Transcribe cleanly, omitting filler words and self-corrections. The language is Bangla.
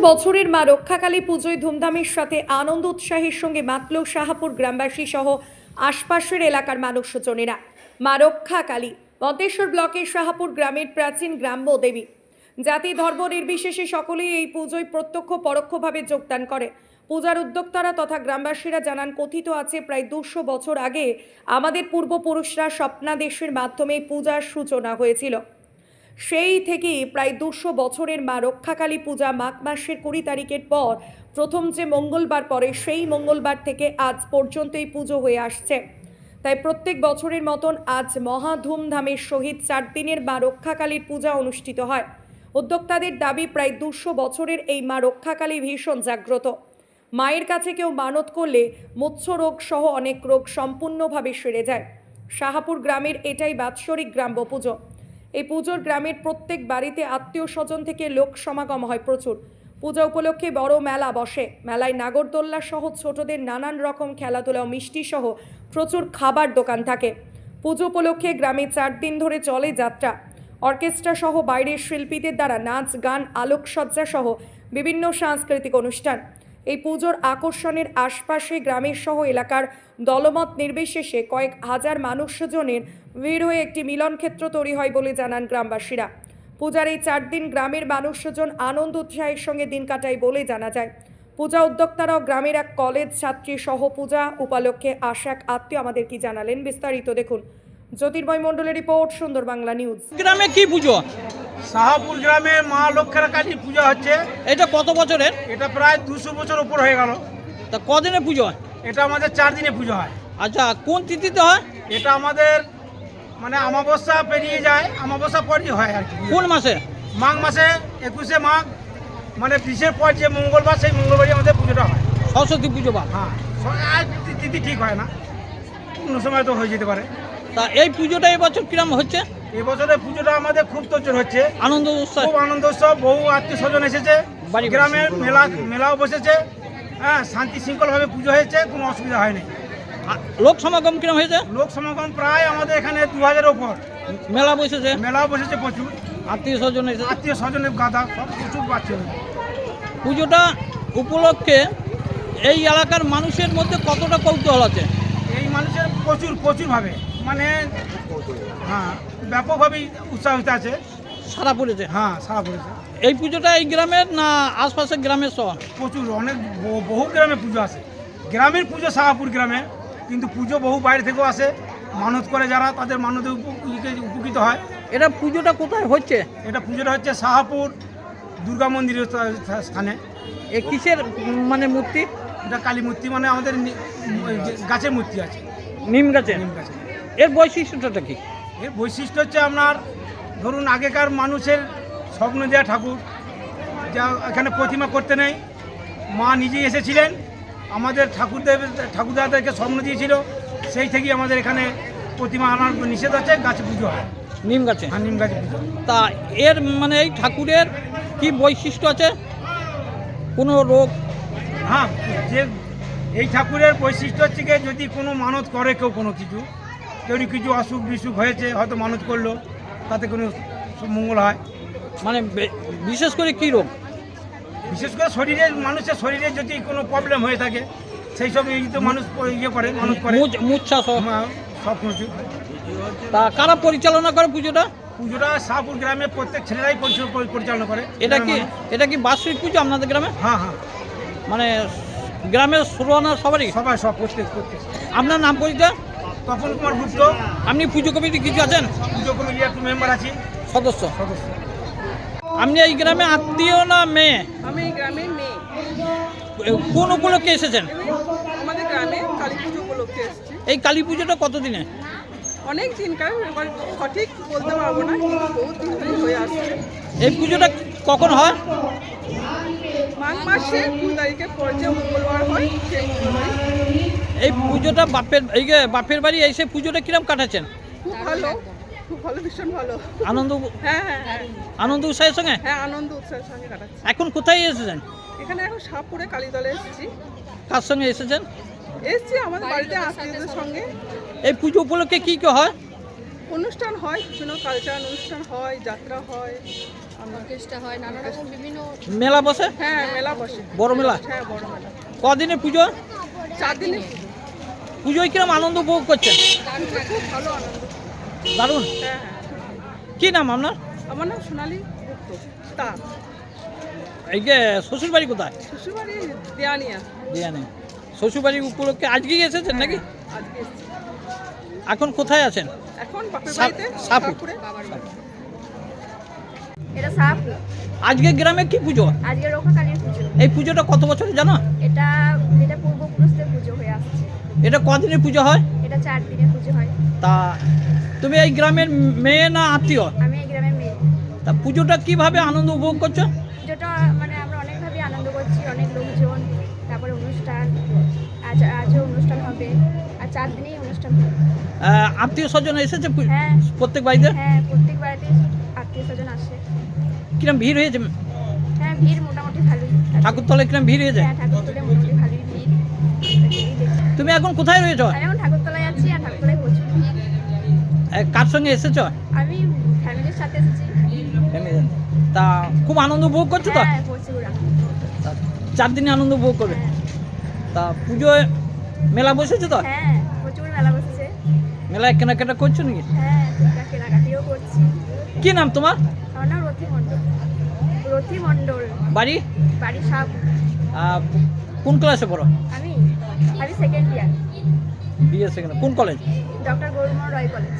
বছরের মা রক্ষাকালী পুজোয় ধুমধামের সাথে আনন্দ উৎসাহের সঙ্গে মাতল শাহাপুর গ্রামবাসী সহ আশপাশের এলাকার মানুষজনেরা। মা রক্ষাকালী মন্তেশ্বর ব্লকের শাহাপুর গ্রামের প্রাচীন গ্রাম্য দেবী। জাতি ধর্ম নির্বিশেষে সকলেই এই পুজোয় প্রত্যক্ষ পরোক্ষভাবে যোগদান করে। পূজার উদ্যোক্তারা তথা গ্রামবাসীরা জানান, কথিত আছে প্রায় 200 বছর আগে আমাদের পূর্বপুরুষরা স্বপ্নাদেশের মাধ্যমে পূজার সূচনা হয়েছিল। সেই থেকেই প্রায় 200 বছরের মা রক্ষাকালী পূজা মাঘ মাসের 20 তারিখের পর প্রথম যে মঙ্গলবার পরে সেই মঙ্গলবার থেকে আজ পর্যন্ত এই পুজো হয়ে আসছে। তাই প্রত্যেক বছরের মতন আজ মহা ধুমধামের সহিত 4 দিনের মা রক্ষাকালীর পূজা অনুষ্ঠিত হয়। উদ্যোক্তাদের দাবি, প্রায় 200 বছরের এই মা রক্ষাকালী ভীষণ জাগ্রত। মায়ের কাছে কেউ মানত করলে মৎস্য রোগ সহ অনেক রোগ সম্পূর্ণভাবে সেরে যায়। শাহাপুর গ্রামের এটাই বাৎসরিক গ্রাম্য পুজো। এই পুজোর গ্রামের প্রত্যেক বাড়িতে আত্মীয় স্বজন থেকে লোক সমাগম হয় প্রচুর। পূজা উপলক্ষে বড় মেলা বসে। মেলায় নাগরদোল্লা সহ ছোটদের নানান রকম খেলাধুলা ও মিষ্টি সহ প্রচুর খাবার দোকান থাকে। পুজো উপলক্ষে গ্রামে 4 দিন ধরে চলে যাত্রা। অর্কেস্ট্রা সহ বাইরের শিল্পীদের দ্বারা নাচ গান, আলোকসজ্জা সহ বিভিন্ন সাংস্কৃতিক অনুষ্ঠান। এই পুজোর আকর্ষণের আশপাশে গ্রামের সহ এলাকার দলমত নির্বিশেষে কয়েক হাজার মানুষজনের ভিড় হয়ে একটি মিলনক্ষেত্র তৈরি হয় বলে জানান গ্রামবাসীরা। পূজার এই 4 দিন গ্রামের মানুষজন আনন্দ উৎসাহের সঙ্গে দিন কাটায় বলে জানা যায়। পূজা উদ্যোক্তারাও গ্রামের এক কলেজ ছাত্রী সহ পূজা উপলক্ষে আসা এক আত্মীয় আমাদের কি জানালেন, বিস্তারিত দেখুন। জ্যোতির্ময় মণ্ডলের রিপোর্ট, সুন্দর বাংলা নিউজ। গ্রামে কি পুজো? শাহাপুর গ্রামে মা লক্ষ্মীকালী পূজা হচ্ছে। এটা কত বছরের? এটা প্রায় 200 বছর উপর হয়ে গেল। তা কদিনে পুজো হয়? এটা আমাদের 4 দিনে পুজো হয়। আচ্ছা, কোন তিথিতে হয়? এটা আমাদের মানে অমাবস্যা পেরিয়ে যায়, অমাবস্যা পরই হয় আর কি। কোন মাসে? মাঘ মাসে 21শে মাঘ, মানে 20-এর পর যে মঙ্গলবার, সেই মঙ্গলবারই আমাদের পুজোটা হয়। সরস্বতী পুজো বা? হ্যাঁ, আর তিথি ঠিক হয় না, কোনো সময় তো হয়ে যেতে পারে। তা এই পুজোটা এবছর কিরম হচ্ছে? এবছরের পুজোটা আমাদের খুব তোজর হচ্ছে, আনন্দ উৎসব, খুব আনন্দ উৎসব। বহু আত্মীয় স্বজন এসেছে, বাড়ি গ্রামের মেলাও বসেছে। হ্যাঁ, শান্তি শৃঙ্খলভাবে পুজো হয়েছে, কোনো অসুবিধা হয়নি। লোক সমাগম কিরম হয়েছে? লোক সমাগম প্রায় আমাদের এখানে 2000-এর উপর। মেলা বসেছে, মেলাও বসেছে প্রচুর, আত্মীয় স্বজন এসেছে। আত্মীয় স্বজনের গাদা সব প্রচুর পাচ্ছে। পুজোটা উপলক্ষে এই এলাকার মানুষের মধ্যে কতটা কৌতূহল আছে? এই মানুষের প্রচুরভাবে, মানে হ্যাঁ ব্যাপকভাবেই উৎসাহিত আছে। সারা পড়েছে? হ্যাঁ, সারা পড়েছে। এই পুজোটা এই গ্রামের না আশপাশের গ্রামের সহ? প্রচুর, অনেক বহু গ্রামে পুজো আসে। গ্রামের পুজো শাহাপুর গ্রামে, কিন্তু পুজো বহু বাইরে থেকেও আসে। মানত করে যারা, তাদের মানতে উপকৃত হয়। এটা পুজোটা কোথায় হচ্ছে? এটা পুজোটা হচ্ছে শাহাপুর দুর্গা মন্দিরের স্থানে। এ কিসের মানে মূর্তি? এটা কালী মূর্তি, মানে আমাদের গাছের মূর্তি আছে, নিম গাছে। নিম গাছে। এর বৈশিষ্ট্যটা কি? এর বৈশিষ্ট্য হচ্ছে আপনার, ধরুন আগেকার মানুষের স্বপ্ন দেওয়া ঠাকুর, যা এখানে প্রতিমা করতে নেই, মা নিজেই এসেছিলেন, আমাদের ঠাকুরদাদেরকে স্বপ্ন দিয়েছিল। সেই থেকেই আমাদের এখানে প্রতিমা আনার নিষেধ আছে। গাছে পুজো হয়, নিম গাছে। আর নিম গাছে পুজো। তা এর মানে এই ঠাকুরের কি বৈশিষ্ট্য আছে? কোনো রোগ? হ্যাঁ, যে এই ঠাকুরের বৈশিষ্ট্য হচ্ছে কি, যদি কোনো মানত করে কেউ, কোনো কিছু কিছু অসুখ বিসুখ হয়েছে, হয়তো মানত করলো, তাতে কোনো মঙ্গল হয়। মানে বিশেষ করে কি রোগ? বিশেষ করে মানুষের শরীরে যদি কোনো প্রবলেম হয়ে থাকে, সেই সব তো মানুষ করে, মানত করে। মুচ্ছা সব? সব কিছু। তা কারা পরিচালনা করে পুজোটা? পুজোটা শাহাপুর গ্রামে প্রত্যেক ছেলেরাই পরিচালনা করে। এটা কি বার্ষিক পুজো আপনাদের গ্রামে? হ্যাঁ হ্যাঁ, মানে গ্রামের সুরানা সবারই? সব প্রত্যেক। আপনার নাম পরিচয়? তপন কুমার গুপ্ত। আপনি পুজো কমিটি কিছু আছেন? পুজো কমিটির একটু মেম্বার আছি, সদস্য। আপনি এই গ্রামে আত্মীয় না মেয়ে? আমি এই গ্রামের মেয়ে। কোন উপলক্ষে এসেছেন? আমাদের গ্রামে কালী পুজো উপলক্ষে এসেছি। এই কালী পুজোটা কতদিনে? অনেক দিনকার, এবার সঠিক বলতে পারবো না, কিন্তু বহুত দিন ধরে হয়ে আসছে। এই পুজোটা কখন হয়? মাঘ মাসে 2 তারিখের পর যে মঙ্গলবার হয়, সেই মঙ্গলবারই। এই পুজোটা বাপের বাড়ি এসে পুজোটা কিরম কাটাচ্ছেন? খুব ভালো, ভীষণ ভালো। আনন্দ? হ্যাঁ হ্যাঁ হ্যাঁ আনন্দ উৎসাহের সঙ্গে? হ্যাঁ, আনন্দ উৎসাহের সঙ্গে কাটাচ্ছি। এখন কোথায় এসেছেন? এখানে এখন শাহপুরে কালীতলে এসেছি। কার সঙ্গে এসেছেন? আমাদের বাড়িতে আত্মীয়দের সঙ্গে। এই পুজো উপলক্ষে কি হয়? অনুষ্ঠান হয়, বিভিন্ন কালচারাল অনুষ্ঠান হয়, যাত্রা হয়, অর্কেস্ট্রা হয়, নানা রকম বিভিন্ন মেলা বসে, হ্যাঁ মেলা বসে, বড় মেলা। হ্যাঁ বড় মেলা। কদিনে পুজো? 4 দিনে পুজোয় কিরম আনন্দ উপভোগ করছেন? পুজো খুব ভালো আনন্দ। দারুণ। হ্যাঁ কি নাম আপনার? আমার নাম সোনালী গুপ্ত। তা এই যে শ্বশুরবাড়ি কোথায়? শ্বশুরবাড়ি দেয়ানিয়া। জানি। শ্বশুরবাড়ি উপলক্ষে আজকেই এসেছেন নাকি? আজকে এসেছি। এখন কোথায় আছেন? এখন বাপের সাপ- বাড়িতে সাপুর। সাপুরে। এটা সাহাপুর। আজকে গ্রামে কি পুজো? আজকে রক্ষা কালীর পুজো। এই পুজোটা কত বছরে জানো? এটা এটা পূর্বপুরুষদের পুজো হয়ে আসছে। এটা কদিনের পুজো হয়? এটা 4 দিনের পুজো হয়। তা তুমি এই গ্রামের মেয়ে না আত্মীয়? আমি এই গ্রামের মেয়ে। তা পুজোটা কিভাবে আনন্দ উপভোগ করছো? পুজোটা মানে আমরা অনেকভাবে আনন্দ করছি, অনেক লোকজন, তারপরে অনুষ্ঠান, আজও অনুষ্ঠান হবে, আর 4 দিনেই অনুষ্ঠান হবে। আত্মীয় স্বজন এসেছে হ্যাঁ। প্রত্যেক বাড়িতে? হ্যাঁ, প্রত্যেক বাড়িতে আত্মীয় স্বজন আসে। কিরম ভিড় হয়েছে? হ্যাঁ, ভিড় মোটামুটি ভালোই। ঠাকুরতলায় কিরম ভিড় হয়েছে? হ্যাঁ, ঠাকুরতলায় মোটামুটি ভালোই ভিড়। এই দেখছি। তুমি এখন কোথায় রয়েছো? আমি এখন ঠাকুরতলায় আছি, আর ঠাকুরতলায় প্রচুর ভিড়। কার সঙ্গে এসেছো? আমি ফ্যামিলির সাথে এসেছি। তা খুব আনন্দ উপভোগ করছো তো? হ্যাঁ, প্রচুর আনন্দ। তা 4 দিনে আনন্দ উপভোগ করবে। হ্যাঁ, তা পুজোয় মেলা বসেছে তো? হ্যাঁ, প্রচুর মেলা বসেছে। মেলায় কেনাকাটা করছো নাকি? হ্যাঁ, টুকটাক কেনাকাটিও করছি। কি নাম তোমার? আমার নাম রথি মণ্ডল। রথি মণ্ডল। বাড়ি? বাড়ি সাপ। কোন ক্লাসে পড়ো? আমি আমি সেকেন্ড ইয়ার, বিএসসি কোন কলেজ? ডক্টর গৌরমোহন রয় কলেজ।